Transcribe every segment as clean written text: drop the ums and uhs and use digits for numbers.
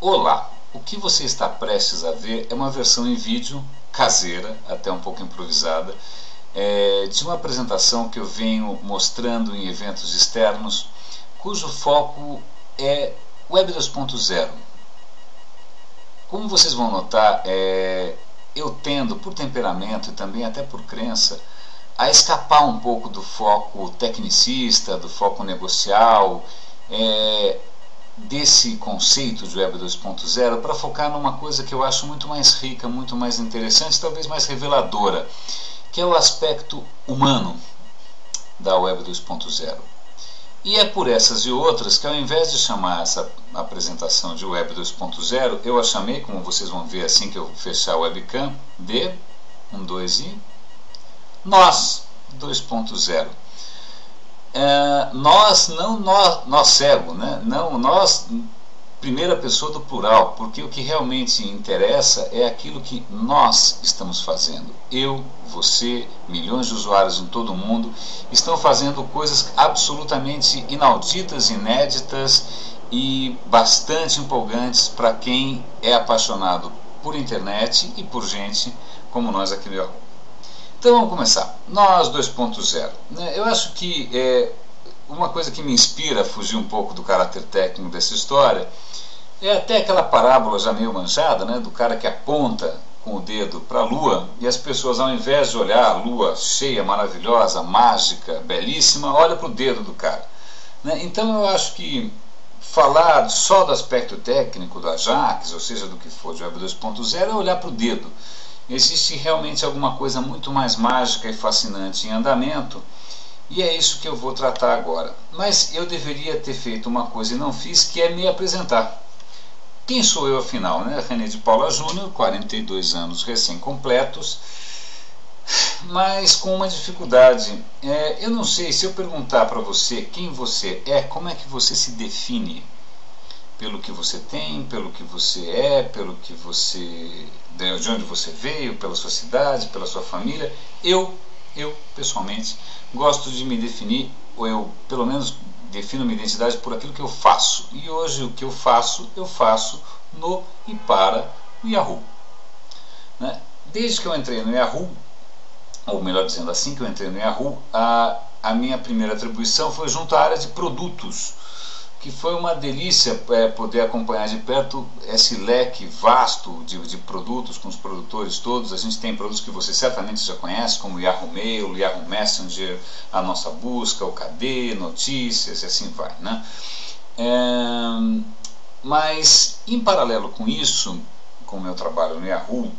Olá! O que você está prestes a ver é uma versão em vídeo caseira, até um pouco improvisada, de uma apresentação que eu venho mostrando em eventos externos, cujo foco é Web 2.0. Como vocês vão notar, eu tendo, por temperamento e também até por crença, a escapar um pouco do foco tecnicista, do foco negocial, desse conceito de Web 2.0 para focar numa coisa que eu acho muito mais rica, muito mais interessante, talvez mais reveladora, que é o aspecto humano da Web 2.0. E é por essas e outras que, ao invés de chamar essa apresentação de Web 2.0, eu a chamei, como vocês vão ver assim que eu fechar a webcam, de 1, 2 e Nós 2.0. Nós, não nós cego, né? Não nós, primeira pessoa do plural, porque o que realmente interessa é aquilo que nós estamos fazendo. Eu, você, milhões de usuários em todo o mundo estão fazendo coisas absolutamente inauditas, inéditas e bastante empolgantes para quem é apaixonado por internet e por gente como nós aqui no Yahoo. Então vamos começar. Nós 2.0. Eu acho que uma coisa que me inspira a fugir um pouco do caráter técnico dessa história é até aquela parábola já meio manjada, né, do cara que aponta com o dedo para a lua e as pessoas, ao invés de olhar a lua cheia, maravilhosa, mágica, belíssima, olham para o dedo do cara. Então eu acho que falar só do aspecto técnico do Ajax, ou seja, do que for de Web 2.0, é olhar para o dedo. Existe realmente alguma coisa muito mais mágica e fascinante em andamento, e é isso que eu vou tratar agora. Mas eu deveria ter feito uma coisa e não fiz, que é me apresentar. Quem sou eu afinal? René de Paula Júnior, 42 anos recém-completos, mas com uma dificuldade. Eu não sei, se eu perguntar para você quem você é, como é que você se define? Pelo que você tem, pelo que você é, pelo que você, de onde você veio, pela sua cidade, pela sua família. Eu pessoalmente gosto de me definir, ou eu pelo menos defino minha identidade por aquilo que eu faço. E hoje o que eu faço no e para o Yahoo. Desde que eu entrei no Yahoo, ou melhor dizendo, assim que eu entrei no Yahoo, a minha primeira atribuição foi junto à área de produtos, que foi uma delícia poder acompanhar de perto esse leque vasto de produtos com os produtores todos. A gente tem produtos que você certamente já conhece, como o Yahoo Mail, o Yahoo Messenger, a nossa busca, o KD, notícias e assim vai. Mas, em paralelo com isso, com o meu trabalho no Yahoo,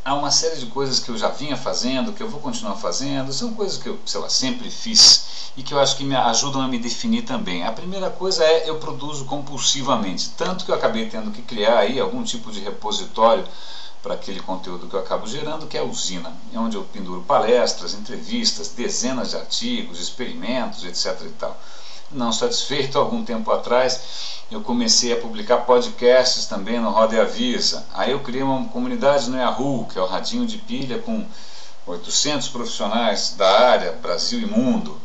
há uma série de coisas que eu já vinha fazendo, que eu vou continuar fazendo, são coisas que eu, sempre fiz e que eu acho que me ajudam a me definir também. A primeira coisa é eu produzo compulsivamente, tanto que eu acabei tendo que criar aí algum tipo de repositório para aquele conteúdo que eu acabo gerando, que é a usina, onde eu penduro palestras, entrevistas, dezenas de artigos, experimentos, etc. e tal. Não satisfeito, algum tempo atrás eu comecei a publicar podcasts também no Roda e Avisa. Aí eu criei uma comunidade no Yahoo, que é o Radinho de Pilha, com 800 profissionais da área, Brasil e mundo.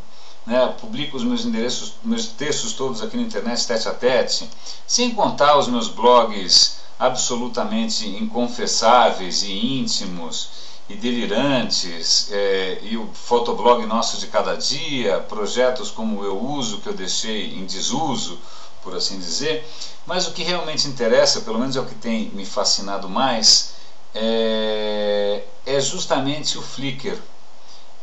Publico os meus textos todos aqui na internet, tete a tete, sem contar os meus blogs absolutamente inconfessáveis e íntimos e delirantes, e o fotoblog nosso de cada dia, projetos como Eu Uso, que eu deixei em desuso, por assim dizer. Mas o que realmente interessa, pelo menos é o que tem me fascinado mais, é justamente o Flickr.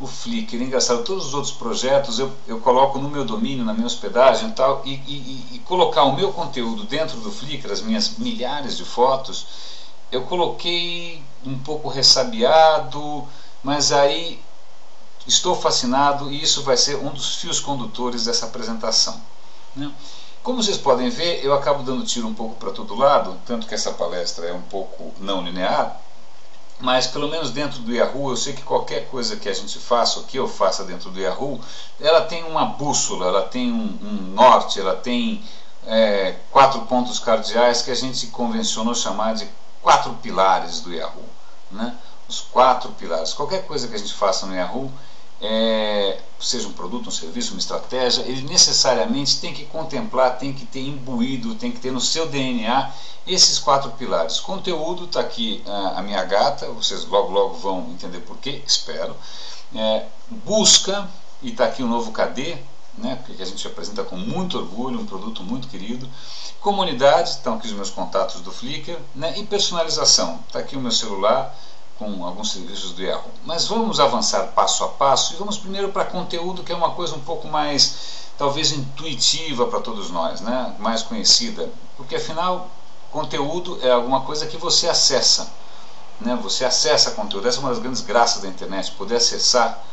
O Flickr, engraçado, todos os outros projetos eu coloco no meu domínio, na minha hospedagem e tal, e colocar o meu conteúdo dentro do Flickr, as minhas milhares de fotos, eu coloquei um pouco ressabiado, mas aí estou fascinado e isso vai ser um dos fios condutores dessa apresentação. Como vocês podem ver, eu acabo dando tiro um pouco para todo lado, tanto que essa palestra é um pouco não linear, mas pelo menos dentro do Yahoo, eu sei que qualquer coisa que a gente faça, ou que eu faça dentro do Yahoo, ela tem uma bússola, ela tem um norte, ela tem 4 pontos cardeais que a gente convencionou chamar de 4 pilares do Yahoo. Os 4 pilares. Qualquer coisa que a gente faça no Yahoo, seja um produto, um serviço, uma estratégia, ele necessariamente tem que contemplar, tem que ter imbuído, tem que ter no seu DNA esses 4 pilares. Conteúdo, está aqui a minha gata, vocês logo logo vão entender porquê, espero. Busca, e está aqui o novo KD, né, que a gente apresenta com muito orgulho, um produto muito querido. Comunidade, estão aqui os meus contatos do Flickr, né, e personalização, está aqui o meu celular com alguns serviços do Yahoo. Mas vamos avançar passo a passo e vamos primeiro para conteúdo, que é uma coisa um pouco mais, talvez, intuitiva para todos nós, né? Mais conhecida, porque afinal, conteúdo é alguma coisa que você acessa, né? Você acessa conteúdo, essa é uma das grandes graças da internet, poder acessar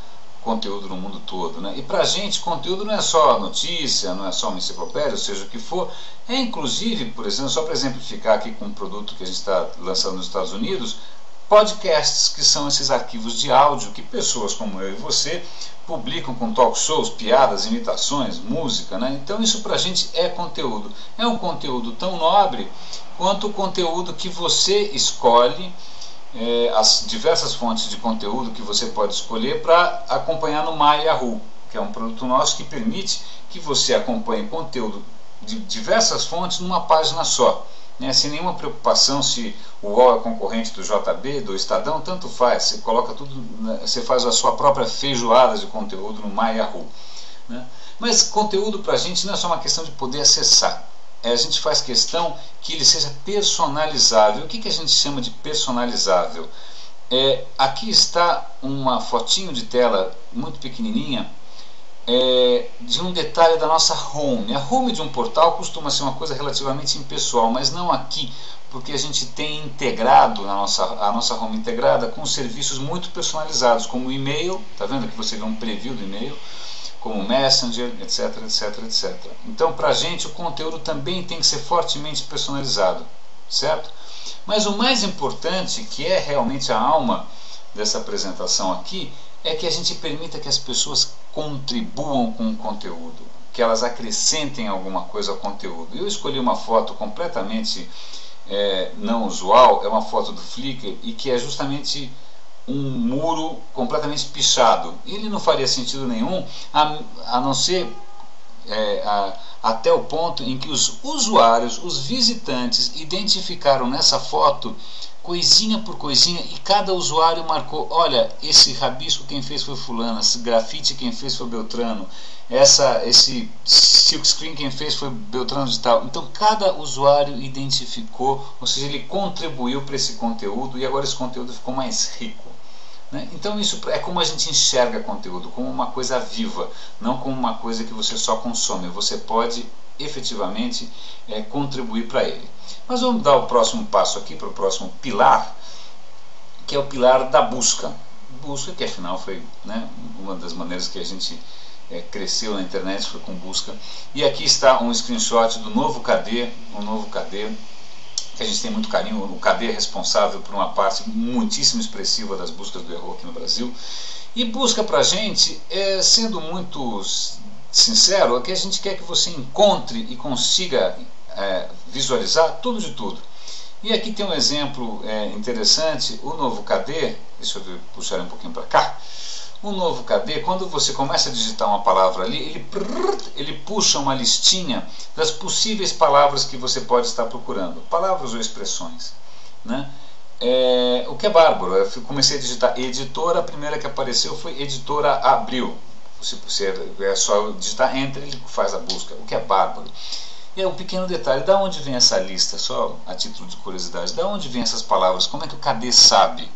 conteúdo no mundo todo, né? E para a gente, conteúdo não é só notícia, não é só uma enciclopédia, ou seja, o que for, é inclusive, por exemplo, só para exemplificar aqui com um produto que a gente está lançando nos Estados Unidos, podcasts, que são esses arquivos de áudio que pessoas como eu e você publicam com talk shows, piadas, imitações, música, né? Então isso pra gente é conteúdo. É um conteúdo tão nobre quanto o conteúdo que você escolhe, as diversas fontes de conteúdo que você pode escolher para acompanhar no MyYahoo, que é um produto nosso que permite que você acompanhe conteúdo de diversas fontes numa página só. Sem nenhuma preocupação se o UOL é concorrente do JB, do Estadão, tanto faz, você coloca tudo, você faz a sua própria feijoada de conteúdo no MyYahoo, né? Mas conteúdo para a gente não é só uma questão de poder acessar, a gente faz questão que ele seja personalizável. O que a gente chama de personalizável? Aqui está uma fotinho de tela muito pequenininha, de um detalhe da nossa home. A home de um portal costuma ser uma coisa relativamente impessoal, mas não aqui, porque a gente tem integrado a nossa home integrada com serviços muito personalizados, como o e-mail, tá vendo que você vê um preview do e-mail, como o Messenger, etc, etc, etc. Então, para a gente, o conteúdo também tem que ser fortemente personalizado, certo? Mas o mais importante, que é realmente a alma dessa apresentação aqui, é que a gente permita que as pessoas contribuam com o conteúdo, que elas acrescentem alguma coisa ao conteúdo. Eu escolhi uma foto completamente não usual, é uma foto do Flickr, e que é justamente um muro completamente pichado. Ele não faria sentido nenhum, a não ser até o ponto em que os usuários, os visitantes, identificaram nessa foto coisinha por coisinha, e cada usuário marcou: olha, esse rabisco quem fez foi fulano, esse grafite quem fez foi Beltrano, esse silkscreen quem fez foi Beltrano de tal. Então cada usuário identificou, ou seja, ele contribuiu para esse conteúdo, e agora esse conteúdo ficou mais rico, né? Então isso é como a gente enxerga conteúdo, como uma coisa viva, não como uma coisa que você só consome. Você pode efetivamente contribuir para ele. Mas vamos dar o próximo passo aqui, para o próximo pilar, que é o pilar da busca. Busca, que afinal foi, né, uma das maneiras que a gente cresceu na internet, foi com busca. E aqui está um screenshot do novo KD, que a gente tem muito carinho. O KD é responsável por uma parte muitíssimo expressiva das buscas do Yahoo aqui no Brasil. E busca para a gente, sendo muito sincero, é que a gente quer que você encontre e consiga visualizar tudo de tudo. E aqui tem um exemplo interessante. O novo KD, deixa eu puxar um pouquinho para cá. O novo KD, quando você começa a digitar uma palavra ali, ele puxa uma listinha das possíveis palavras que você pode estar procurando, palavras ou expressões, né? O que é bárbaro. Eu comecei a digitar editora, a primeira que apareceu foi Editora Abril. Se é só digitar Enter, ele faz a busca, o que é bárbaro. E um pequeno detalhe: da onde vem essa lista? Só a título de curiosidade, da onde vem essas palavras? Como é que o KD sabe?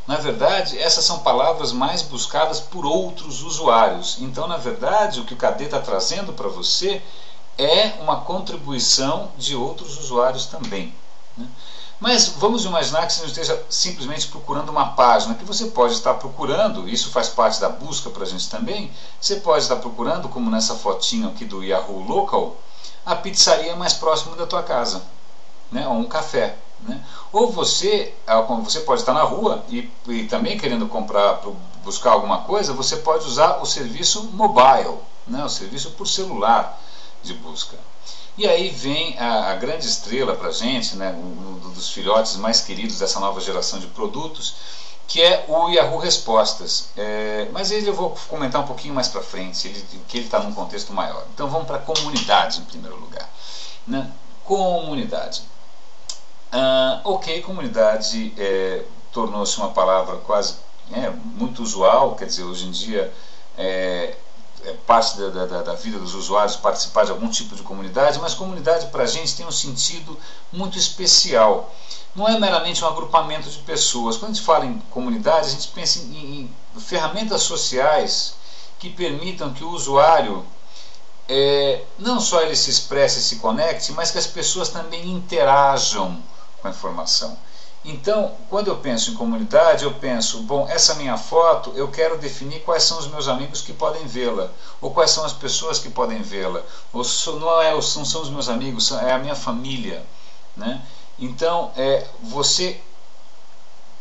Na verdade, essas são palavras mais buscadas por outros usuários. Então, na verdade, o que o KD está trazendo para você é uma contribuição de outros usuários também, né? Mas vamos imaginar que você não esteja simplesmente procurando uma página, que você pode estar procurando, isso faz parte da busca para a gente também. Você pode estar procurando, como nessa fotinho aqui do Yahoo Local, a pizzaria mais próxima da tua casa, né? Ou um café, né? Ou você pode estar na rua e também querendo buscar alguma coisa, você pode usar o serviço mobile, né? O serviço por celular de busca. E aí vem a grande estrela para a gente, né? Um dos filhotes mais queridos dessa nova geração de produtos, que é o Yahoo Respostas. Mas ele eu vou comentar um pouquinho mais para frente, que ele está num contexto maior. Então vamos para a comunidade em primeiro lugar. Né? Comunidade. Ok, comunidade tornou-se uma palavra quase muito usual, quer dizer, hoje em dia é parte da vida dos usuários participar de algum tipo de comunidade, mas comunidade para a gente tem um sentido muito especial. Não é meramente um agrupamento de pessoas. Quando a gente fala em comunidade, a gente pensa em ferramentas sociais que permitam que o usuário não só ele se expresse e se conecte, mas que as pessoas também interajam com a informação. Então, quando eu penso em comunidade, eu penso, bom, essa minha foto, eu quero definir quais são os meus amigos que podem vê-la, ou quais são as pessoas que podem vê-la, ou não são os meus amigos, é a minha família, né? Então, você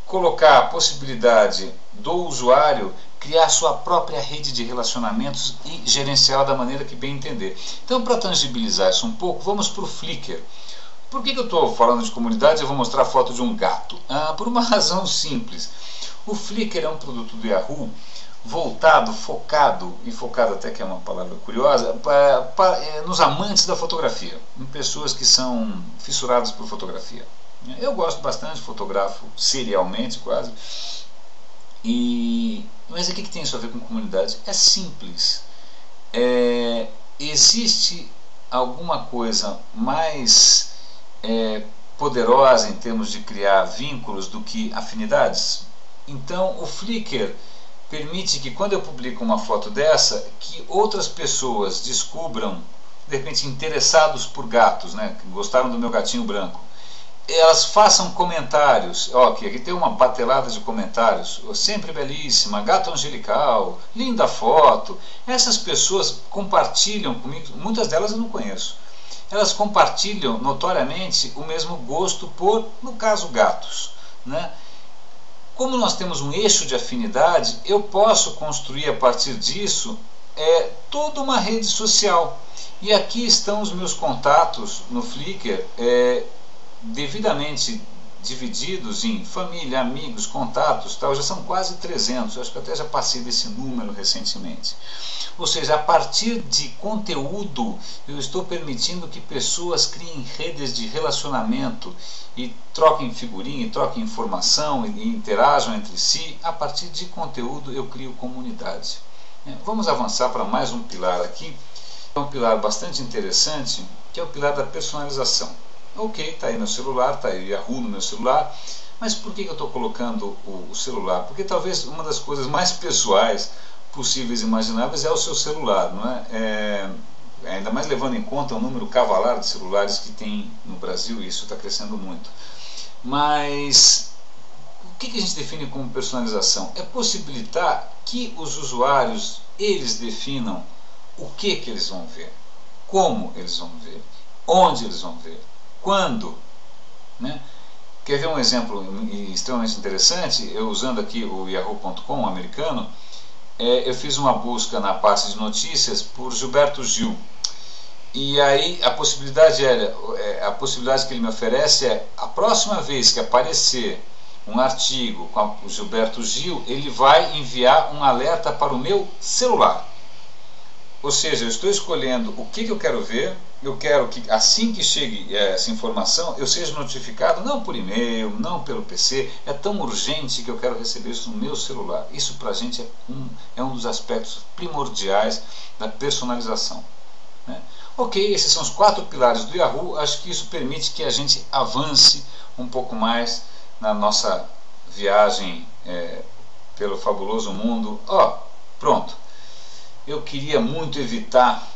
colocar a possibilidade do usuário criar sua própria rede de relacionamentos e gerenciá-la da maneira que bem entender. Então, para tangibilizar isso um pouco, vamos para o Flickr. Por que eu estou falando de comunidade? Eu vou mostrar a foto de um gato. Por uma razão simples. O Flickr é um produto do Yahoo voltado, focado, e focado até que é uma palavra curiosa, nos amantes da fotografia, em pessoas que são fissuradas por fotografia. Eu gosto bastante, fotografo serialmente quase. Mas o que tem isso a ver com comunidade? É simples. Existe alguma coisa mais poderosa em termos de criar vínculos do que afinidades? Então o Flickr permite que quando eu publico uma foto dessa, que outras pessoas descubram, de repente interessados por gatos, né, que gostaram do meu gatinho branco, elas façam comentários. Aqui tem uma batelada de comentários, sempre belíssima, gato angelical, linda foto. Essas pessoas compartilham comigo, muitas delas eu não conheço. Elas compartilham notoriamente o mesmo gosto por, no caso, gatos, né? Como nós temos um eixo de afinidade, eu posso construir a partir disso toda uma rede social. E aqui estão os meus contatos no Flickr, devidamente divididos em família, amigos, contatos, tal. Já são quase 300, acho que até já passei desse número recentemente. Ou seja, a partir de conteúdo, eu estou permitindo que pessoas criem redes de relacionamento e troquem figurinha, e troquem informação e interajam entre si. A partir de conteúdo eu crio comunidade. Vamos avançar para mais um pilar aqui. É um pilar bastante interessante, que é o pilar da personalização. Ok, está aí no celular, está aí o Yahoo no meu celular, mas por que eu estou colocando o celular? Porque talvez uma das coisas mais pessoais possíveis e imagináveis é o seu celular, não é? Ainda mais levando em conta o número cavalar de celulares que tem no Brasil, e isso está crescendo muito. Mas o que a gente define como personalização? É possibilitar que os usuários, eles definam o que eles vão ver, como eles vão ver, onde eles vão ver, quando, né? Quer ver um exemplo extremamente interessante? Eu usando aqui o Yahoo.com americano, eu fiz uma busca na parte de notícias por Gilberto Gil. E aí a possibilidade que ele me oferece a próxima vez que aparecer um artigo com o Gilberto Gil, ele vai enviar um alerta para o meu celular. Ou seja, eu estou escolhendo o que eu quero ver. Eu quero que assim que chegue essa informação eu seja notificado, não por e-mail, não pelo PC. É tão urgente que eu quero receber isso no meu celular. Isso para a gente é um dos aspectos primordiais da personalização, né? Ok, esses são os 4 pilares do Yahoo. Acho que isso permite que a gente avance um pouco mais na nossa viagem pelo fabuloso mundo. Pronto. Eu queria muito evitar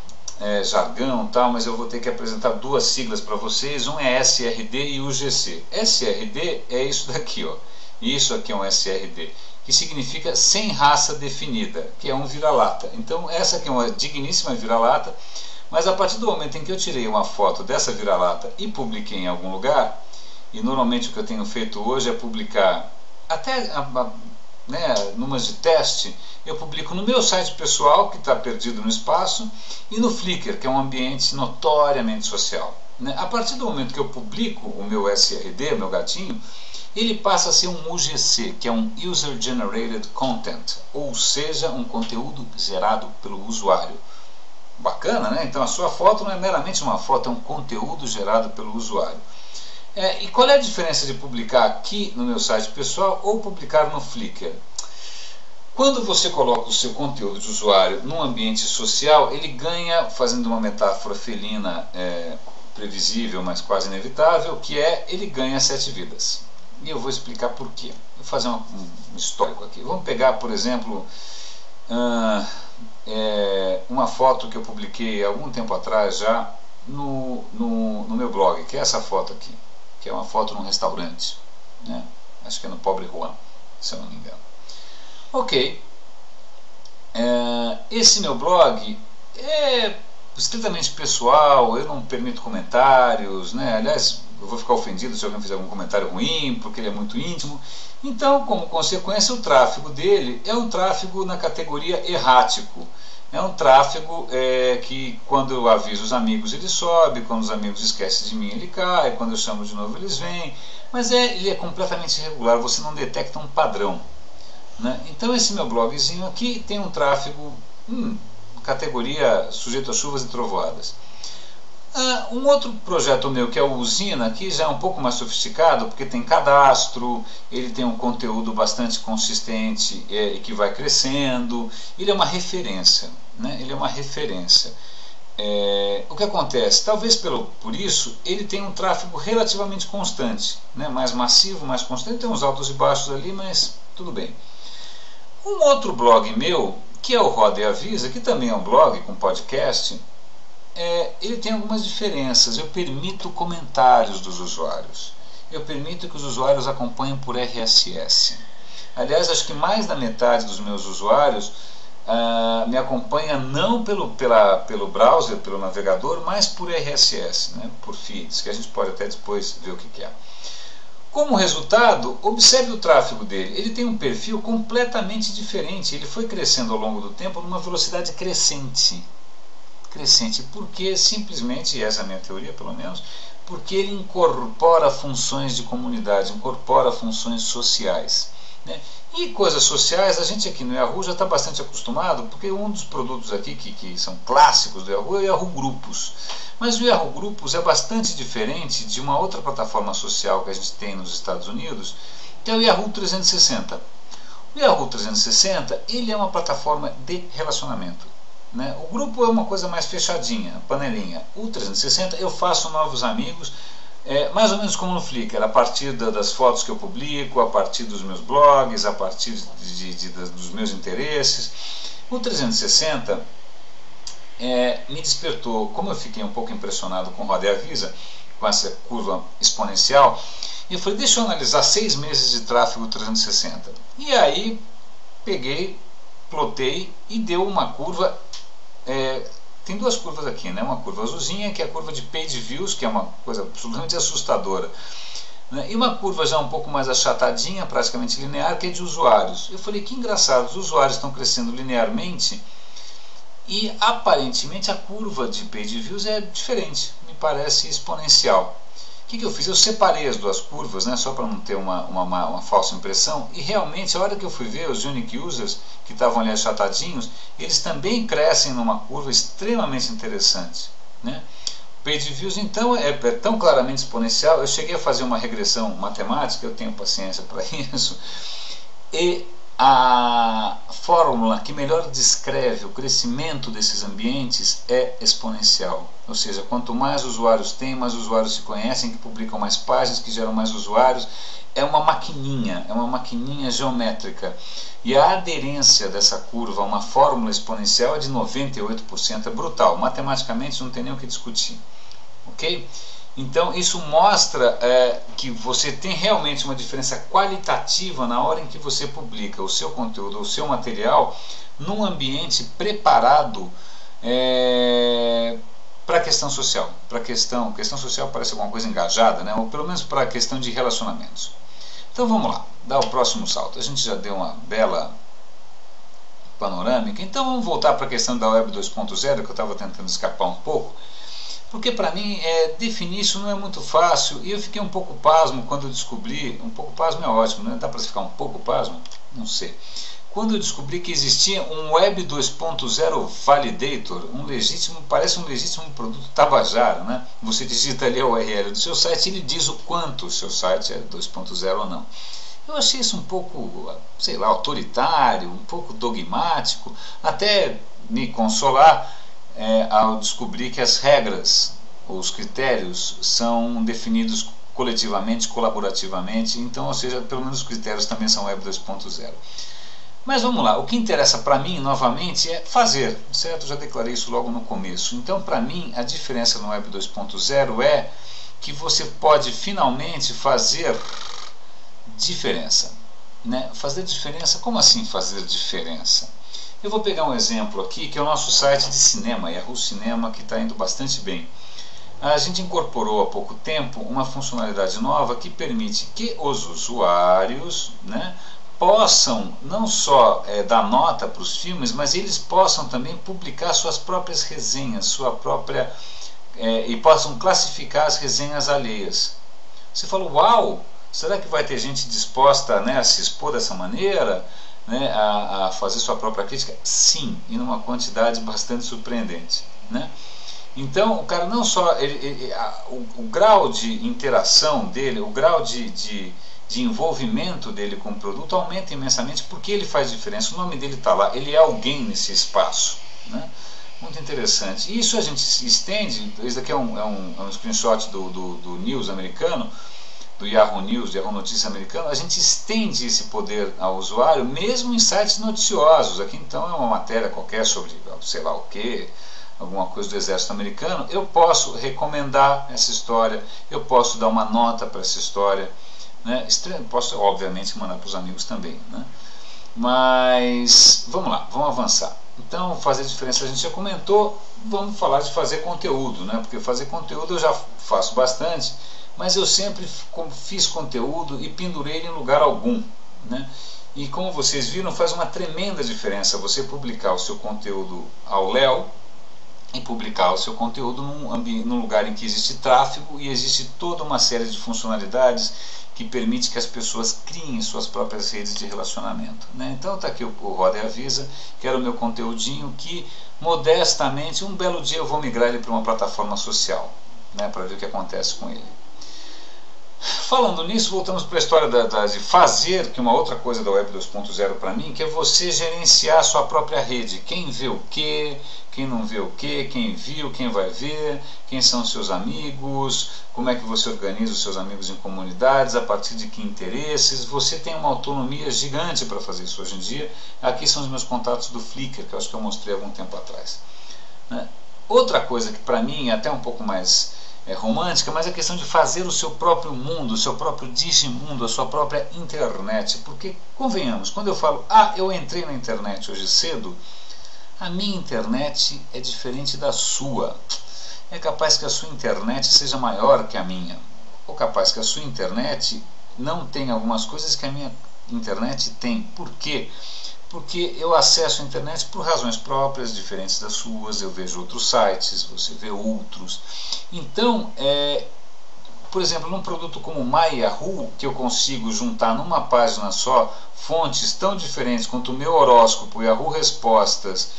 jargão e tal, mas eu vou ter que apresentar 2 siglas para vocês. Um é SRD e UGC. SRD é isso daqui, ó. Isso aqui é um SRD, que significa sem raça definida, que é um vira-lata. Então essa aqui é uma digníssima vira-lata, mas a partir do momento em que eu tirei uma foto dessa vira-lata e publiquei em algum lugar, e normalmente o que eu tenho feito hoje é publicar até numas de teste, eu publico no meu site pessoal, que está perdido no espaço, e no Flickr, que é um ambiente notoriamente social, né? A partir do momento que eu publico o meu SRD, o meu gatinho, ele passa a ser um UGC, que é um User Generated Content, ou seja, um conteúdo gerado pelo usuário. Bacana, né? Então a sua foto não é meramente uma foto, é um conteúdo gerado pelo usuário. E qual é a diferença de publicar aqui no meu site pessoal ou publicar no Flickr? Quando você coloca o seu conteúdo de usuário num ambiente social, ele ganha, fazendo uma metáfora felina previsível, mas quase inevitável, que é, ele ganha 7 vidas. E eu vou explicar por quê. Vou fazer um histórico aqui. Vamos pegar, por exemplo, uma foto que eu publiquei há algum tempo atrás já no meu blog, que é essa foto aqui, que é uma foto num restaurante, né? Acho que é no Pobre Juan, se eu não me engano. Ok, esse meu blog é estritamente pessoal, eu não permito comentários, né? Aliás, eu vou ficar ofendido se alguém fizer algum comentário ruim, porque ele é muito íntimo. Então, como consequência, o tráfego dele é um tráfego na categoria errático. É um tráfego que, quando eu aviso os amigos, ele sobe, quando os amigos esquecem de mim, ele cai, quando eu chamo de novo, eles vêm. Mas ele é completamente irregular, você não detecta um padrão, né? Então esse meu blogzinho aqui tem um tráfego categoria sujeito a chuvas e trovoadas. Um outro projeto meu, que é o Usina, aqui já é um pouco mais sofisticado, porque tem cadastro, ele tem um conteúdo bastante consistente e que vai crescendo, ele é uma referência, né? Ele é uma referência. O que acontece? Talvez por isso ele tem um tráfego relativamente constante, né? Mais massivo, mais constante, tem uns altos e baixos ali, mas tudo bem. Um outro blog meu, que é o Roda e Avisa, que também é um blog com podcast, ele tem algumas diferenças. Eu permito comentários dos usuários, eu permito que os usuários acompanhem por RSS. Aliás, acho que mais da metade dos meus usuários me acompanha não pelo browser, pelo navegador, mas por RSS, né, por feeds, que a gente pode até depois ver o que é. Como resultado, observe o tráfego dele. Ele tem um perfil completamente diferente. Ele foi crescendo ao longo do tempo numa velocidade crescente. Porque simplesmente, essa é a minha teoria pelo menos, porque ele incorpora funções de comunidade, incorpora funções sociais, né? E coisas sociais, a gente aqui no Yahoo já está bastante acostumado, porque um dos produtos aqui que são clássicos do Yahoo é o Yahoo Grupos. Mas o Yahoo Grupos é bastante diferente de uma outra plataforma social que a gente tem nos Estados Unidos, que é o Yahoo 360. O Yahoo 360 ele é uma plataforma de relacionamento, né? O grupo é uma coisa mais fechadinha, panelinha. O 360 eu faço novos amigos, mais ou menos como no Flickr, a partir das fotos que eu publico, a partir dos meus blogs, a partir dos meus interesses. O 360 me despertou, como eu fiquei um pouco impressionado com o Roda e Avisa, com essa curva exponencial, e eu falei, deixa eu analisar 6 meses de tráfego 360. E aí peguei, plotei e deu uma curva, tem duas curvas aqui, né? Uma curva azulzinha, que é a curva de page views, que é uma coisa absolutamente assustadora, né? E uma curva já um pouco mais achatadinha, praticamente linear, que é de usuários. Eu falei, que engraçado, os usuários estão crescendo linearmente e aparentemente a curva de page views é diferente, me parece exponencial. O que eu fiz? Eu separei as duas curvas, né, só para não ter uma falsa impressão, e realmente a hora que eu fui ver os unique users que estavam ali achatadinhos, eles também crescem numa curva extremamente interessante, né? Page views então é tão claramente exponencial, eu cheguei a fazer uma regressão matemática, eu tenho paciência para isso, e a fórmula que melhor descreve o crescimento desses ambientes é exponencial. Ou seja, quanto mais usuários tem, mais usuários se conhecem, que publicam mais páginas, que geram mais usuários. É uma maquininha geométrica. E a aderência dessa curva a uma fórmula exponencial é de 98%, é brutal. Matematicamente não tem nem o que discutir. Ok? Então isso mostra que você tem realmente uma diferença qualitativa na hora em que você publica o seu conteúdo, o seu material, num ambiente preparado para a questão social. Questão social parece alguma coisa engajada, né? Ou pelo menos para a questão de relacionamentos. Então vamos lá, dá o próximo salto. A gente já deu uma bela panorâmica, então vamos voltar para a questão da Web 2.0, que eu estava tentando escapar um pouco. Porque para mim definir isso não é muito fácil, e eu fiquei um pouco pasmo quando eu descobri, um pouco pasmo é ótimo, né? Dá para ficar um pouco pasmo? Não sei. Quando eu descobri que existia um Web 2.0 Validator, parece um legítimo produto tabajara, né? Você digita ali a URL do seu site e ele diz o quanto o seu site é 2.0 ou não. Eu achei isso um pouco, sei lá, autoritário, um pouco dogmático, até me consolar ao descobrir que as regras, os critérios, são definidos coletivamente, colaborativamente, então, ou seja, pelo menos os critérios também são Web 2.0. Mas vamos lá, o que interessa para mim, novamente, é fazer, certo? Eu já declarei isso logo no começo. Então, para mim, a diferença no Web 2.0 é que você pode finalmente fazer diferença. Né? Fazer diferença? Como assim fazer diferença? Eu vou pegar um exemplo aqui, que é o nosso site de cinema, Yahoo Cinema, que está indo bastante bem. A gente incorporou há pouco tempo uma funcionalidade nova que permite que os usuários, né, possam não só dar nota para os filmes, mas eles possam também publicar suas próprias resenhas, e possam classificar as resenhas alheias. Você falou, uau, será que vai ter gente disposta, né, a se expor dessa maneira, né, a fazer sua própria crítica? Sim, e numa quantidade bastante surpreendente. Né? Então, o cara não só, o grau de interação dele, o grau de envolvimento dele com o produto aumenta imensamente porque ele faz diferença, o nome dele está lá, ele é alguém nesse espaço. Né? Muito interessante. Isso a gente estende, esse aqui é um screenshot do News americano, do Yahoo News, Yahoo Notícias americano, a gente estende esse poder ao usuário, mesmo em sites noticiosos. Aqui então é uma matéria qualquer sobre sei lá o que, alguma coisa do exército americano, eu posso recomendar essa história, eu posso dar uma nota para essa história, né? Posso obviamente mandar para os amigos também, né? Mas vamos lá, vamos avançar. Então, fazer diferença a gente já comentou, vamos falar de fazer conteúdo, né? Porque fazer conteúdo eu já faço bastante, mas eu sempre fiz conteúdo e pendurei ele em lugar algum, né? E como vocês viram, faz uma tremenda diferença você publicar o seu conteúdo ao léu e publicar o seu conteúdo num lugar em que existe tráfego e existe toda uma série de funcionalidades que permite que as pessoas criem suas próprias redes de relacionamento. Né? Então está aqui o Roda e Avisa, que era o meu conteúdinho que, modestamente, um belo dia eu vou migrar ele para uma plataforma social, né, para ver o que acontece com ele. Falando nisso, voltamos para a história de fazer, que é uma outra coisa da Web 2.0 para mim, que é você gerenciar a sua própria rede. Quem vê o quê, quem não vê o quê, quem viu, quem vai ver, quem são os seus amigos, como é que você organiza os seus amigos em comunidades, a partir de que interesses. Você tem uma autonomia gigante para fazer isso hoje em dia. Aqui são os meus contatos do Flickr, que eu acho que eu mostrei algum tempo atrás. Né? Outra coisa que para mim é até um pouco mais romântica, mas é a questão de fazer o seu próprio mundo, o seu próprio digimundo, a sua própria internet. Porque, convenhamos, quando eu falo, eu entrei na internet hoje cedo, a minha internet é diferente da sua. É capaz que a sua internet seja maior que a minha, ou capaz que a sua internet não tenha algumas coisas que a minha internet tem. Por quê? Porque eu acesso a internet por razões próprias, diferentes das suas, eu vejo outros sites, você vê outros. Então, por exemplo, num produto como o MyYahoo, que eu consigo juntar numa página só fontes tão diferentes quanto o meu horóscopo, Yahoo Respostas,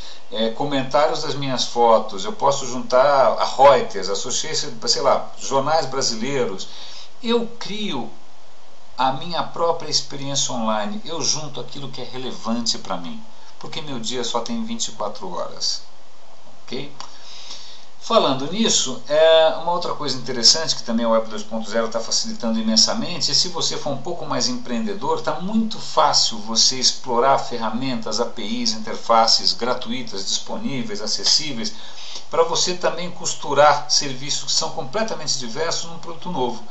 comentários das minhas fotos, eu posso juntar a Reuters, Associated, sei lá, jornais brasileiros, eu crio a minha própria experiência online, eu junto aquilo que é relevante para mim, porque meu dia só tem 24 horas. Ok? Falando nisso, uma outra coisa interessante que também a Web 2.0 está facilitando imensamente é se você for um pouco mais empreendedor, está muito fácil você explorar ferramentas, APIs, interfaces gratuitas, disponíveis, acessíveis, para você também costurar serviços que são completamente diversos num produto novo.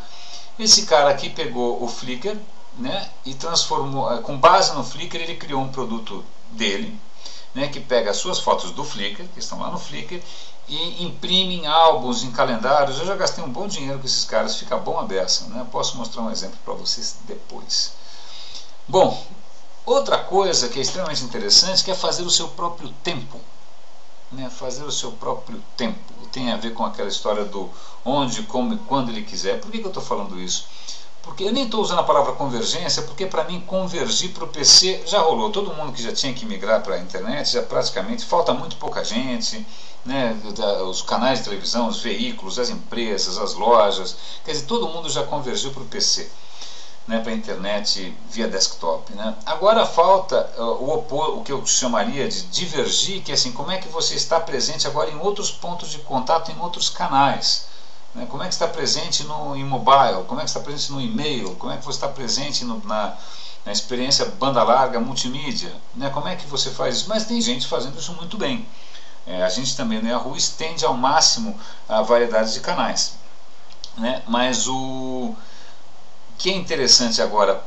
Esse cara aqui pegou o Flickr, né, e transformou, com base no Flickr, ele criou um produto dele, né, que pega as suas fotos do Flickr, que estão lá no Flickr, e imprime em álbuns, em calendários. Eu já gastei um bom dinheiro com esses caras, fica bom a beça, né? Posso mostrar um exemplo para vocês depois. Bom, outra coisa que é extremamente interessante, que é fazer o seu próprio tempo. né? Fazer o seu próprio tempo. Tem a ver com aquela história do onde, como e quando ele quiser. Por que eu estou falando isso? Porque eu nem estou usando a palavra convergência, porque para mim convergir para o PC já rolou. Todo mundo que já tinha que migrar para a internet, já praticamente, falta muito pouca gente, né? Os canais de televisão, os veículos, as empresas, as lojas, quer dizer, todo mundo já convergiu para o PC, né? Para a internet via desktop, né? Agora falta o que eu chamaria de divergir, que é assim, como é que você está presente agora em outros pontos de contato, em outros canais. Como é que está presente em mobile, como é que está presente no e-mail, como é que você está presente na experiência banda larga, multimídia, né? Como é que você faz isso? Mas tem gente fazendo isso muito bem. A gente também, né, a rua estende ao máximo a variedade de canais, né? Mas o que é interessante agora,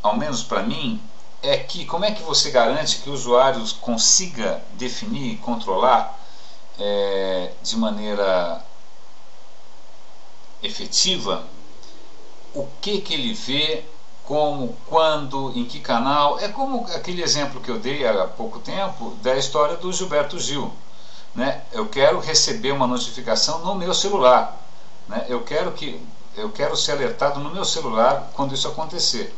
ao menos para mim, é que como é que você garante que o usuário consiga definir e controlar de maneira efetiva o que ele vê, como, quando, em que canal. É como aquele exemplo que eu dei há pouco tempo da história do Gilberto Gil, né? Eu quero receber uma notificação no meu celular, né? Eu quero ser alertado no meu celular quando isso acontecer.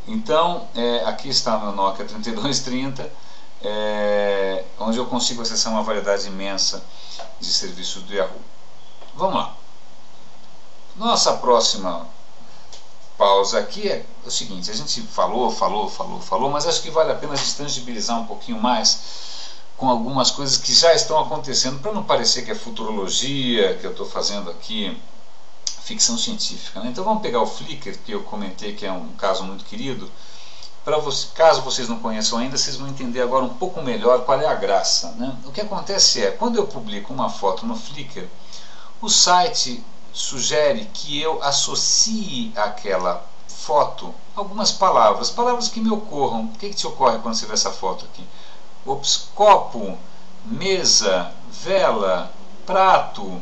Então aqui está o meu Nokia 3230, onde eu consigo acessar uma variedade imensa de serviços do Yahoo. Vamos lá. Nossa próxima pausa aqui é o seguinte: a gente falou, mas acho que vale a pena a gente tangibilizar um pouquinho mais com algumas coisas que já estão acontecendo, para não parecer que é futurologia, que eu estou fazendo aqui ficção científica, né? Então vamos pegar o Flickr, que eu comentei que é um caso muito querido. Caso vocês não conheçam ainda, vocês vão entender agora um pouco melhor qual é a graça, né? O que acontece é, quando eu publico uma foto no Flickr, o site sugere que eu associe àquela foto algumas palavras que me ocorram. O que te ocorre quando você vê essa foto aqui? Ops, copo, mesa, vela, prato,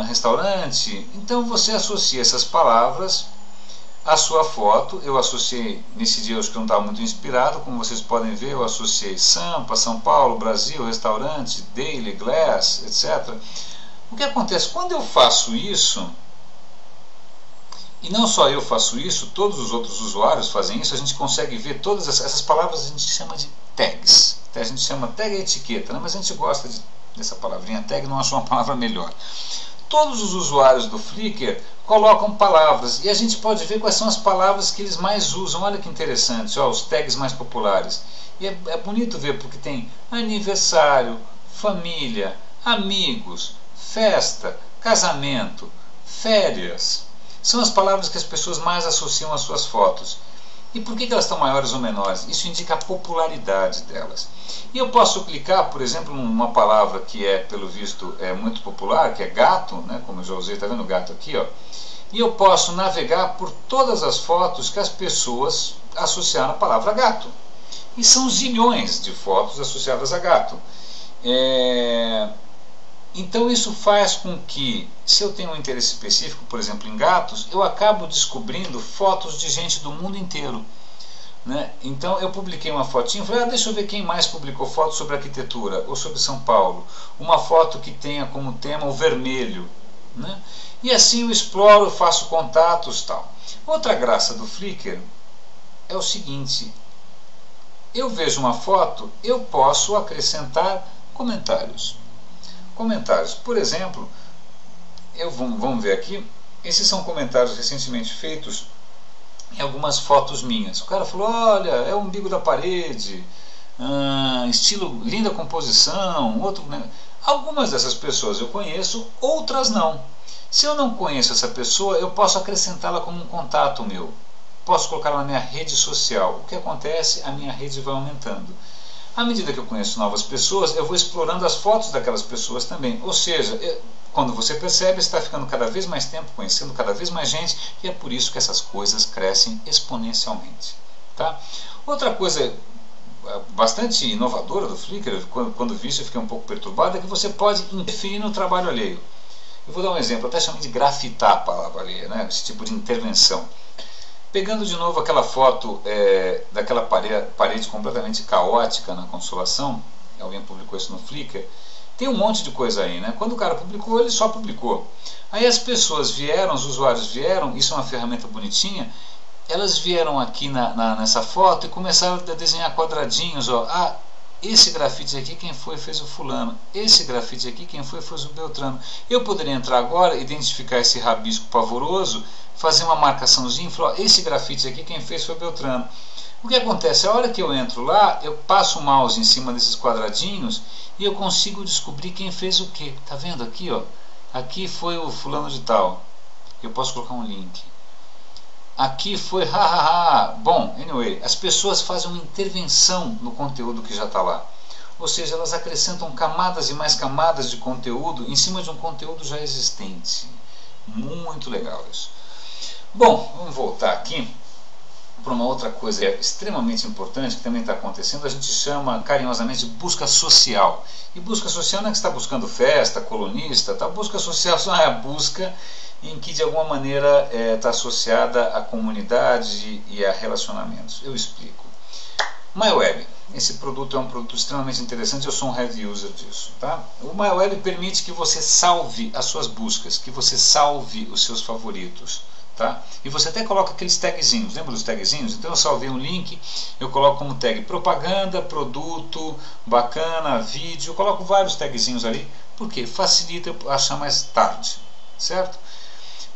restaurante. Então você associa essas palavras à sua foto. Eu associei, nesse dia eu acho que não estava muito inspirado, como vocês podem ver, eu associei Sampa, São Paulo, Brasil, restaurante, Daily, Glass, etc. O que acontece? Quando eu faço isso, e não só eu faço isso, todos os outros usuários fazem isso, a gente consegue ver todas essas palavras, a gente chama de tags. A gente chama tag etiqueta, né? Mas a gente gosta dessa palavrinha tag, não acho uma palavra melhor. Todos os usuários do Flickr colocam palavras, e a gente pode ver quais são as palavras que eles mais usam. Olha que interessante, ó, os tags mais populares. E é bonito ver, porque tem aniversário, família, amigos, festa, casamento, férias. São as palavras que as pessoas mais associam às suas fotos. E por que elas estão maiores ou menores? Isso indica a popularidade delas. E eu posso clicar, por exemplo, numa palavra que pelo visto, muito popular, que é gato, né? Como eu já usei, está vendo o gato aqui, ó? E eu posso navegar por todas as fotos que as pessoas associaram a palavra gato. E são zilhões de fotos associadas a gato. Então isso faz com que, se eu tenho um interesse específico, por exemplo, em gatos, eu acabo descobrindo fotos de gente do mundo inteiro, né? Então eu publiquei uma fotinha, falei, deixa eu ver quem mais publicou fotos sobre arquitetura ou sobre São Paulo. Uma foto que tenha como tema o vermelho, né? E assim eu exploro, faço contatos, tal. Outra graça do Flickr é o seguinte: eu vejo uma foto, eu posso acrescentar comentários. Por exemplo, vamos ver aqui, esses são comentários recentemente feitos em algumas fotos minhas. O cara falou, olha, é o umbigo da parede, estilo, linda composição, outro, né? Algumas dessas pessoas eu conheço, outras não. Se eu não conheço essa pessoa, eu posso acrescentá-la como um contato meu. Posso colocá-la na minha rede social. O que acontece? A minha rede vai aumentando. À medida que eu conheço novas pessoas, eu vou explorando as fotos daquelas pessoas também. Ou seja, quando você percebe, está ficando cada vez mais tempo, conhecendo cada vez mais gente, e é por isso que essas coisas crescem exponencialmente. Tá? Outra coisa bastante inovadora do Flickr, quando vi isso eu fiquei um pouco perturbado, é que você pode interferir no trabalho alheio. Eu vou dar um exemplo, eu até chamei de grafitar a palavra alheia, né? Esse tipo de intervenção. Pegando de novo aquela foto daquela parede completamente caótica na Consolação, alguém publicou isso no Flickr, tem um monte de coisa aí, né? Quando o cara publicou, ele só publicou. Aí as pessoas vieram, os usuários vieram, isso é uma ferramenta bonitinha, elas vieram aqui nessa foto e começaram a desenhar quadradinhos, ó. Ah, esse grafite aqui quem foi fez o fulano, esse grafite aqui quem foi fez o Beltrano. Eu poderia entrar agora, identificar esse rabisco pavoroso, fazer uma marcaçãozinha e falar, ó, esse grafite aqui quem fez foi o Beltrano. O que acontece? A hora que eu entro lá, eu passo o mouse em cima desses quadradinhos e eu consigo descobrir quem fez o que. Tá vendo aqui, ó? Aqui foi o fulano de tal. Eu posso colocar um link. Aqui foi hahaha. Bom, anyway, as pessoas fazem uma intervenção no conteúdo que já está lá. Ou seja, elas acrescentam camadas e mais camadas de conteúdo em cima de um conteúdo já existente. Muito legal isso. Bom, vamos voltar aqui para uma outra coisa extremamente importante que também está acontecendo. A gente chama carinhosamente de busca social. E busca social não é que você está buscando festa, colunista, tá? Busca social só é a busca em que de alguma maneira está associada à comunidade e a relacionamentos. Eu explico. MyWeb, esse produto é um produto extremamente interessante, eu sou um heavy user disso. Tá? O MyWeb permite que você salve as suas buscas, que você salve os seus favoritos. Tá? E você até coloca aqueles tagzinhos, lembra dos tagzinhos? Então eu salvei um link, eu coloco como tag propaganda, produto, bacana, vídeo, eu coloco vários tagzinhos ali, porque facilita eu achar mais tarde, certo?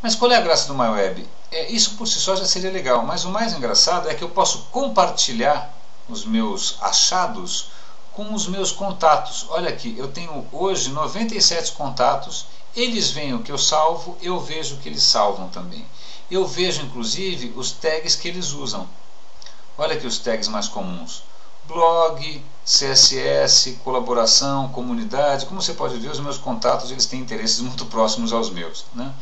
Mas qual é a graça do MyWeb? Isso por si só já seria legal, mas o mais engraçado é que eu posso compartilhar os meus achados com os meus contatos. Olha aqui, eu tenho hoje 97 contatos, eles veem o que eu salvo, eu vejo o que eles salvam também. Eu vejo inclusive os tags que eles usam. Olha aqui os tags mais comuns. Blog, CSS, colaboração, comunidade. Como você pode ver, os meus contatos eles têm interesses muito próximos aos meus, né?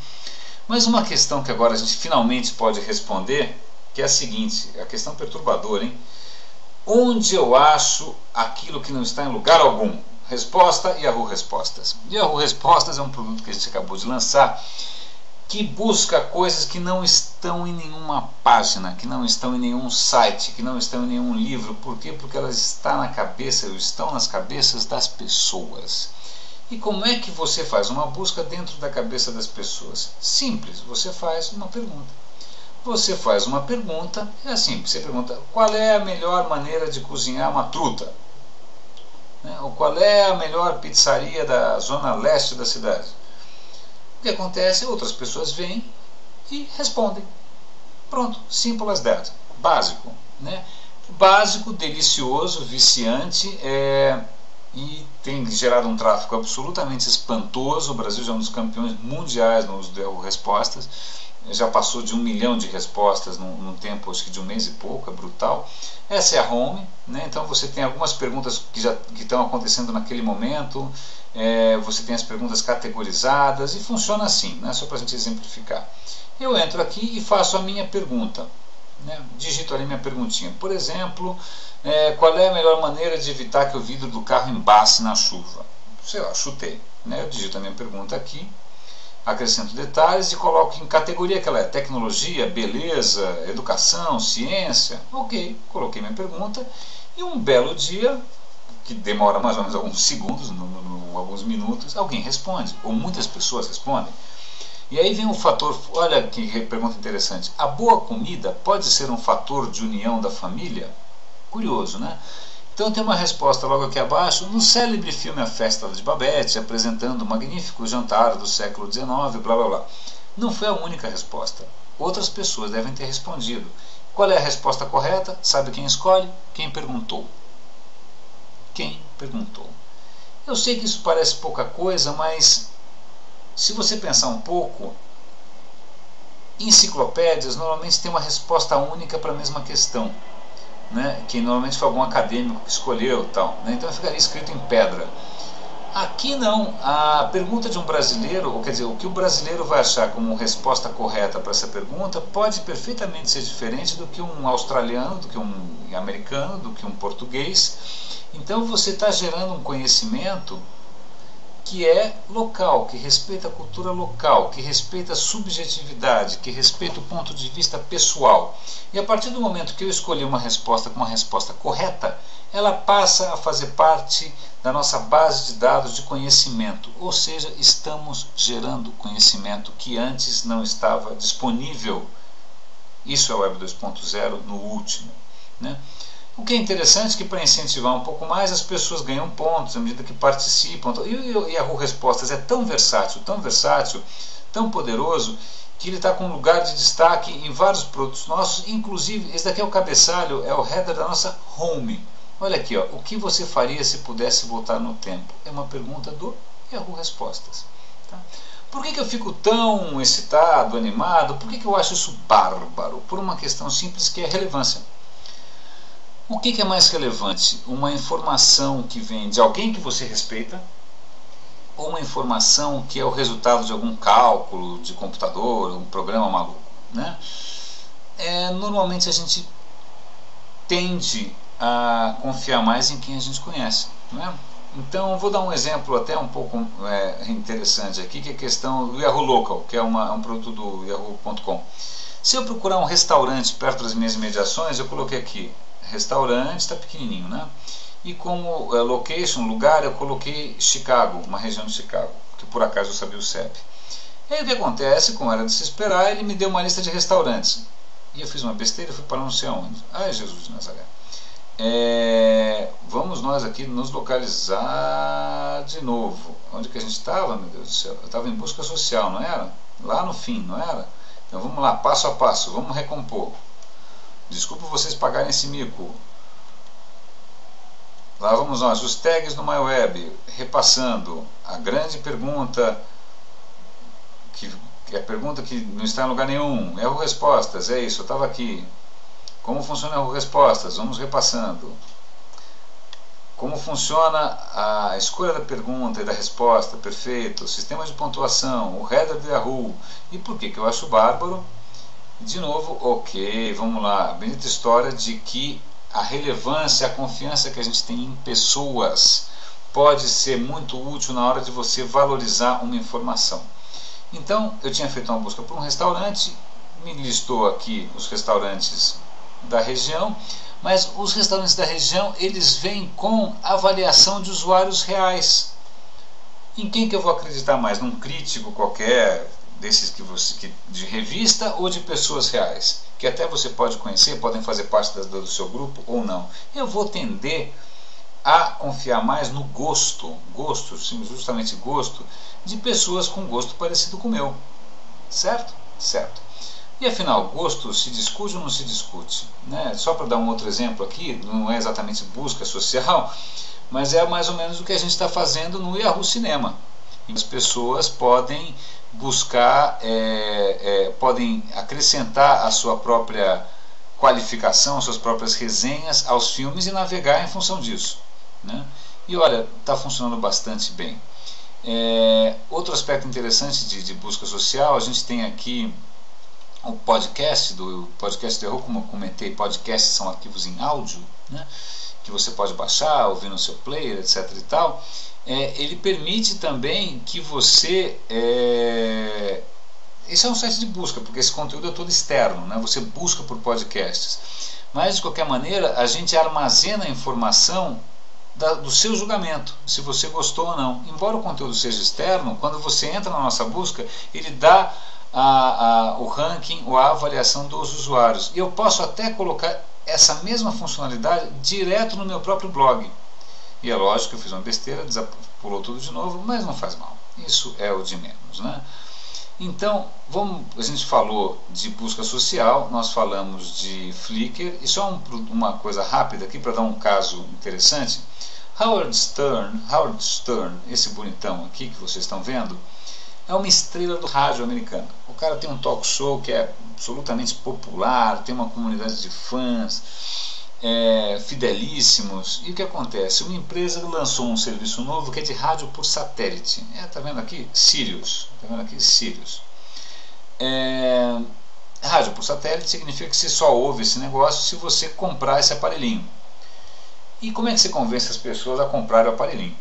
Mas uma questão que agora a gente finalmente pode responder, que é a seguinte, a questão perturbadora, hein? Onde eu acho aquilo que não está em lugar algum? Resposta, Yahoo Respostas. Yahoo Respostas é um produto que a gente acabou de lançar, que busca coisas que não estão em nenhuma página, que não estão em nenhum site, que não estão em nenhum livro. Por quê? Porque elas estão na cabeça, ou estão nas cabeças das pessoas. E como é que você faz uma busca dentro da cabeça das pessoas? Simples, você faz uma pergunta. Você faz uma pergunta, é assim, você pergunta, qual é a melhor maneira de cozinhar uma truta? Ou qual é a melhor pizzaria da zona leste da cidade? O que acontece? Outras pessoas vêm e respondem. Pronto, simple as that. Básico, né? Básico, delicioso, viciante, e tem gerado um tráfego absolutamente espantoso. O Brasil já é um dos campeões mundiais no uso de respostas. Já passou de 1 milhão de respostas num tempo, acho que de um mês e pouco, é brutal. Essa é a home, né? Então você tem algumas perguntas que estão acontecendo naquele momento, você tem as perguntas categorizadas e funciona assim, né? Só para a gente exemplificar. Eu entro aqui e faço a minha pergunta, né? Digito ali minha perguntinha. Por exemplo, qual é a melhor maneira de evitar que o vidro do carro embace na chuva? Sei lá, chutei, né? Eu digito a minha pergunta aqui, acrescento detalhes e coloco em categoria que ela é: tecnologia, beleza, educação, ciência. Ok, coloquei minha pergunta e um belo dia, que demora mais ou menos alguns segundos, alguns minutos, alguém responde, ou muitas pessoas respondem. E aí vem um fator, olha que pergunta interessante: a boa comida pode ser um fator de união da família? Curioso, né? Então tem uma resposta logo aqui abaixo, no célebre filme A Festa de Babette, apresentando o magnífico jantar do século XIX, blá blá blá. Não foi a única resposta. Outras pessoas devem ter respondido. Qual é a resposta correta? Sabe quem escolhe? Quem perguntou. Quem perguntou. Eu sei que isso parece pouca coisa, mas se você pensar um pouco, enciclopédias normalmente têm uma resposta única para a mesma questão, né? Que normalmente foi algum acadêmico que escolheu, tal, né? Então ficaria escrito em pedra. Aqui não, a pergunta de um brasileiro, ou quer dizer, o que o brasileiro vai achar como resposta correta para essa pergunta pode perfeitamente ser diferente do que um australiano, do que um americano, do que um português. Então você está gerando um conhecimento que é local, que respeita a cultura local, que respeita a subjetividade, que respeita o ponto de vista pessoal. E a partir do momento que eu escolhi uma resposta com uma resposta correta, ela passa a fazer parte da nossa base de dados de conhecimento, ou seja, estamos gerando conhecimento que antes não estava disponível. Isso é o Web 2.0 no último, né? O que é interessante é que para incentivar um pouco mais, as pessoas ganham pontos à medida que participam. E o Yahoo Respostas é tão versátil, tão poderoso, que ele está com um lugar de destaque em vários produtos nossos, inclusive, esse daqui é o cabeçalho, é o header da nossa home. Olha aqui, ó, o que você faria se pudesse voltar no tempo? É uma pergunta do Yahoo Respostas. Tá? Por que eu fico tão excitado, animado? Por que eu acho isso bárbaro? Por uma questão simples que é relevância. O que é mais relevante? Uma informação que vem de alguém que você respeita ou uma informação que é o resultado de algum cálculo de computador, um programa maluco, né? Normalmente a gente tende a confiar mais em quem a gente conhece, né? Então vou dar um exemplo até um pouco interessante aqui, que é a questão do Yahoo Local, que é um produto do Yahoo.com. Se eu procurar um restaurante perto das minhas imediações, eu coloquei aqui restaurante, está pequenininho, né? E como location, lugar, eu coloquei Chicago, uma região de Chicago, que por acaso eu sabia o CEP. E aí o que acontece, como era de se esperar, ele me deu uma lista de restaurantes. E eu fiz uma besteira e fui para não sei aonde. Ai, Jesus de Nazaré. Vamos nós aqui nos localizar de novo. Onde que a gente estava, meu Deus do céu? Eu estava em busca social, não era? Lá no fim, não era? Então vamos lá, passo a passo, vamos recompor. Desculpa vocês pagarem esse mico. Lá vamos nós, os tags no MyWeb, repassando a grande pergunta, que é a pergunta que não está em lugar nenhum. Yahoo Respostas, é isso, eu estava aqui. Como funciona Yahoo Respostas? Vamos repassando. Como funciona a escolha da pergunta e da resposta? Perfeito. O sistema de pontuação, o header do Yahoo. E por que eu acho bárbaro? De novo, ok, vamos lá. A bonita história de que a relevância, a confiança que a gente tem em pessoas pode ser muito útil na hora de você valorizar uma informação. Então, eu tinha feito uma busca por um restaurante, me listou aqui os restaurantes da região, mas os restaurantes da região, eles vêm com avaliação de usuários reais. Em quem que eu vou acreditar mais? Num crítico qualquer, desses de revista, ou de pessoas reais, que até você pode conhecer, podem fazer parte do seu grupo ou não? Eu vou tender a confiar mais no gosto, justamente gosto, de pessoas com gosto parecido com o meu. Certo? Certo. E afinal, gosto se discute ou não se discute? Né? Só para dar um outro exemplo aqui, não é exatamente busca social, mas é mais ou menos o que a gente está fazendo no Yahoo Cinema. As pessoas podem buscar, podem acrescentar a sua própria qualificação, suas próprias resenhas aos filmes e navegar em função disso, né? E olha, está funcionando bastante bem. Outro aspecto interessante de busca social, a gente tem aqui o podcast do Yahoo, como eu comentei, podcasts são arquivos em áudio, né, que você pode baixar, ouvir no seu player, etc. e tal. Ele permite também que você... Esse é um site de busca, porque esse conteúdo é todo externo, né? Você busca por podcasts. Mas, de qualquer maneira, a gente armazena a informação do seu julgamento, se você gostou ou não. Embora o conteúdo seja externo, quando você entra na nossa busca, ele dá o ranking ou a avaliação dos usuários. E eu posso até colocar essa mesma funcionalidade direto no meu próprio blog. E é lógico que eu fiz uma besteira, pulou tudo de novo, mas não faz mal. Isso é o de menos, né? Então, a gente falou de busca social, nós falamos de Flickr, e só uma coisa rápida aqui para dar um caso interessante. Howard Stern, esse bonitão aqui que vocês estão vendo, é uma estrela do rádio americano. O cara tem um talk show que é absolutamente popular, tem uma comunidade de fãs fidelíssimos. E o que acontece? Uma empresa lançou um serviço novo que é de rádio por satélite. Tá vendo aqui? Sirius. Tá vendo aqui? Sirius. Rádio por satélite significa que você só ouve esse negócio se você comprar esse aparelhinho. E como é que você convence as pessoas a comprar o aparelhinho?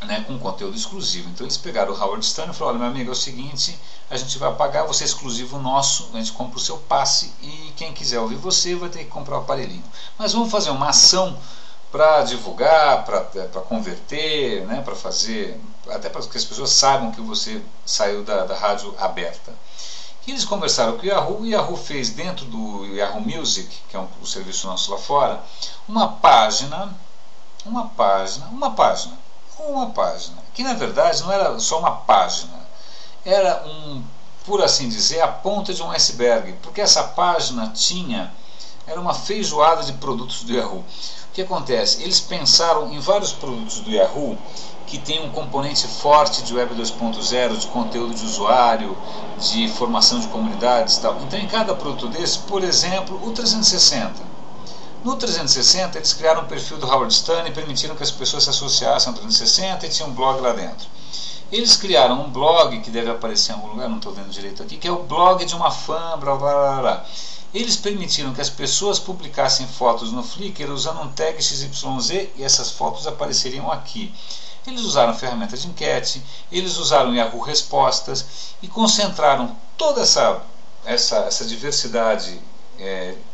né, com conteúdo exclusivo. Então eles pegaram o Howard Stern e falaram: olha, meu amigo, é o seguinte, a gente vai pagar, você é exclusivo nosso, a gente compra o seu passe e quem quiser ouvir você vai ter que comprar o aparelhinho. Mas vamos fazer uma ação para divulgar, para converter, né, para fazer, até para que as pessoas saibam que você saiu da rádio aberta. E eles conversaram com o Yahoo fez dentro do Yahoo Music, que é o serviço nosso lá fora, uma página, que na verdade não era só uma página, era por assim dizer, a ponta de um iceberg, porque essa página era uma feijoada de produtos do Yahoo. O que acontece? Eles pensaram em vários produtos do Yahoo que tem um componente forte de Web 2.0, de conteúdo de usuário, de formação de comunidades e tal. Então em cada produto desse, por exemplo, o 360. No 360 eles criaram um perfil do Howard Stern e permitiram que as pessoas se associassem ao 360 e tinha um blog lá dentro. Eles criaram um blog que deve aparecer em algum lugar, não estou vendo direito aqui, que é o blog de uma fã, blá blá blá blá. Eles permitiram que as pessoas publicassem fotos no Flickr usando um tag XYZ e essas fotos apareceriam aqui. Eles usaram ferramenta de enquete, eles usaram Yahoo Respostas e concentraram toda essa diversidade,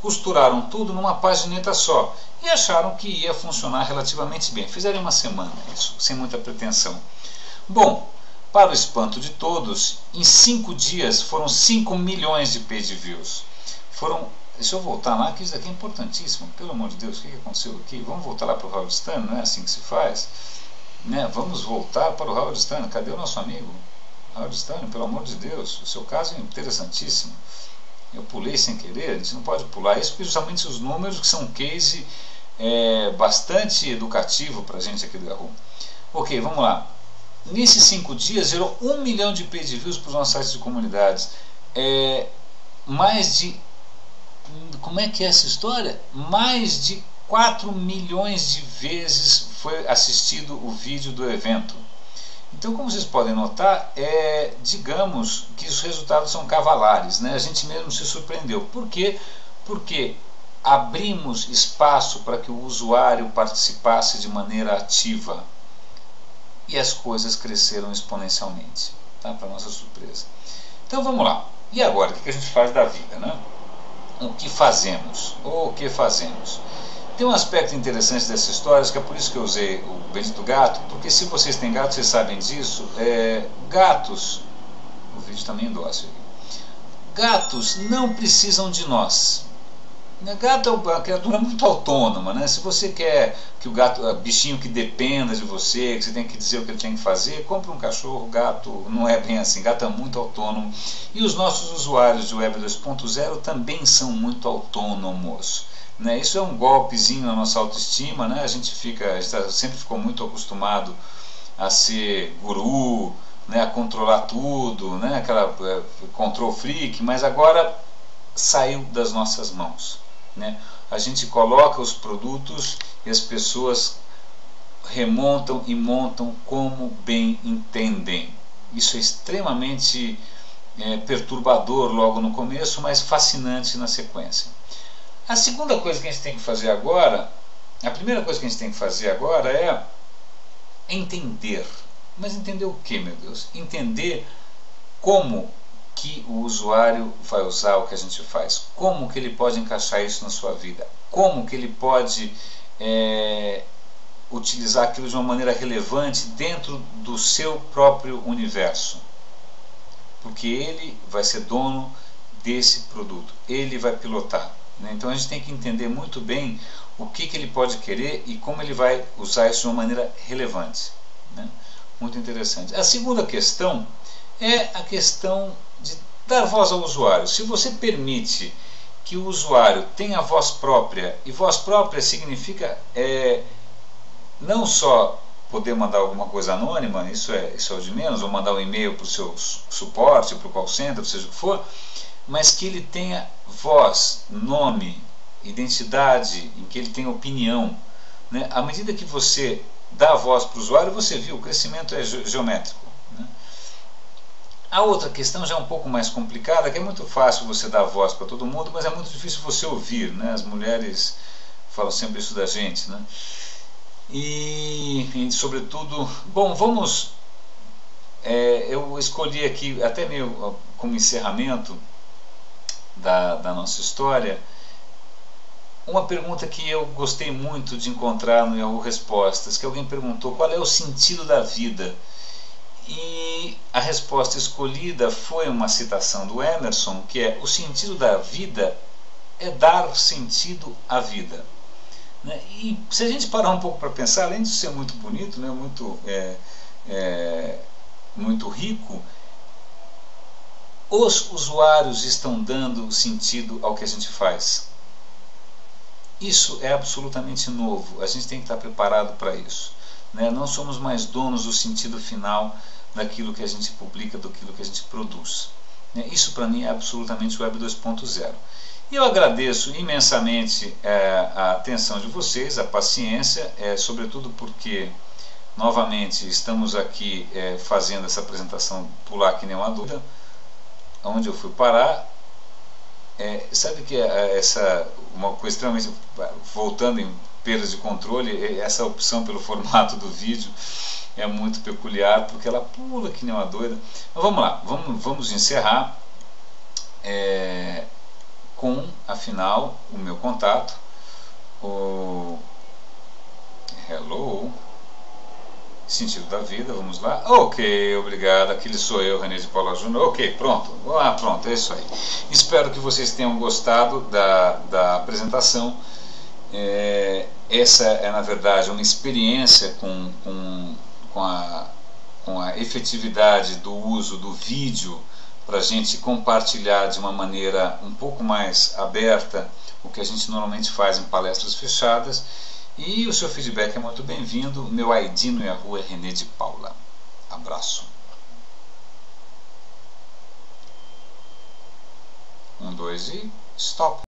costuraram tudo numa pagineta só e acharam que ia funcionar relativamente bem. Fizeram uma semana isso, sem muita pretensão. Bom, para o espanto de todos, em 5 dias foram 5 milhões de page views. Deixa eu voltar lá, que isso aqui é importantíssimo. Pelo amor de Deus, o que aconteceu aqui? Vamos voltar lá para o Howard Stern, não é assim que se faz? Né? Vamos voltar para o Howard Stern. Cadê o nosso amigo? Howard Stern, pelo amor de Deus, o seu caso é interessantíssimo. Eu pulei sem querer, a gente não pode pular isso, porque justamente os números que são um case bastante educativo para a gente aqui do Yahoo. Ok, vamos lá. Nesses 5 dias gerou 1 milhão de page views para os nossos sites de comunidades. Mais de... Como é que é essa história? Mais de 4 milhões de vezes foi assistido o vídeo do evento. Então, como vocês podem notar, digamos que os resultados são cavalares, né? A gente mesmo se surpreendeu. Por quê? Porque abrimos espaço para que o usuário participasse de maneira ativa e as coisas cresceram exponencialmente, tá? Para nossa surpresa. Então vamos lá. E agora, o que a gente faz da vida, né? O que fazemos? Ou o que fazemos? Tem um aspecto interessante dessa história, que é por isso que eu usei o bendito gato, porque se vocês têm gatos, vocês sabem disso. Gatos, o vídeo também é dócil. Gatos não precisam de nós. Gato é uma criatura muito autônoma, né? Se você quer que o gato, bichinho que dependa de você, que você tem que dizer o que ele tem que fazer, compre um cachorro. Gato não é bem assim, gato é muito autônomo. E os nossos usuários de Web 2.0 também são muito autônomos. Né? Isso é um golpezinho na nossa autoestima, né? A gente sempre ficou muito acostumado a ser guru, né? A controlar tudo, né? Aquela control freak, mas agora saiu das nossas mãos, né? A gente coloca os produtos e as pessoas remontam e montam como bem entendem. Isso é extremamente perturbador logo no começo, mas fascinante na sequência. A segunda coisa que a gente tem que fazer agora, a primeira coisa que a gente tem que fazer agora é entender. Mas entender o que, meu Deus? Entender como que o usuário vai usar o que a gente faz, como que ele pode encaixar isso na sua vida, como que ele pode utilizar aquilo de uma maneira relevante dentro do seu próprio universo, porque ele vai ser dono desse produto, ele vai pilotar, né? Então a gente tem que entender muito bem o que ele pode querer e como ele vai usar isso de uma maneira relevante, né? Muito interessante. A segunda questão é a questão de dar voz ao usuário. Se você permite que o usuário tenha voz própria, e voz própria significa não só poder mandar alguma coisa anônima, isso é o de menos, ou mandar um e-mail para o seu suporte, para o call center, seja o que for, mas que ele tenha voz, nome, identidade, em que ele tenha opinião, né? À medida que você dá voz para o usuário, você viu, o crescimento é geométrico, né? A outra questão já é um pouco mais complicada, que é muito fácil você dar voz para todo mundo, mas é muito difícil você ouvir, né? As mulheres falam sempre isso da gente, né? e sobretudo, bom, vamos, eu escolhi aqui, até meio como encerramento da nossa história, uma pergunta que eu gostei muito de encontrar no Yahoo Respostas, que alguém perguntou qual é o sentido da vida. E a resposta escolhida foi uma citação do Emerson, que é: o sentido da vida é dar sentido à vida. Né? E se a gente parar um pouco para pensar, além de ser muito bonito, né, muito rico, os usuários estão dando sentido ao que a gente faz. Isso é absolutamente novo, a gente tem que estar preparado para isso. Né? Não somos mais donos do sentido final daquilo que a gente publica, daquilo que a gente produz. Né? Isso para mim é absolutamente Web 2.0. E eu agradeço imensamente a atenção de vocês, a paciência, sobretudo porque, novamente, estamos aqui fazendo essa apresentação pular que nem uma dúvida. Onde eu fui parar, sabe que uma coisa extremamente, voltando em perdas de controle, essa opção pelo formato do vídeo é muito peculiar, porque ela pula que nem uma doida. Mas vamos lá, vamos encerrar com, afinal, o meu contato, o hello, sentido da vida, vamos lá. Ok, obrigado, aquele sou eu, René de Paula Júnior. Ok, pronto, pronto, é isso aí. Espero que vocês tenham gostado da apresentação. Essa é, na verdade, uma experiência com a efetividade do uso do vídeo para a gente compartilhar de uma maneira um pouco mais aberta o que a gente normalmente faz em palestras fechadas. E o seu feedback é muito bem-vindo. Meu ID no Yahoo é René de Paula. Abraço. 1, 2 e stop.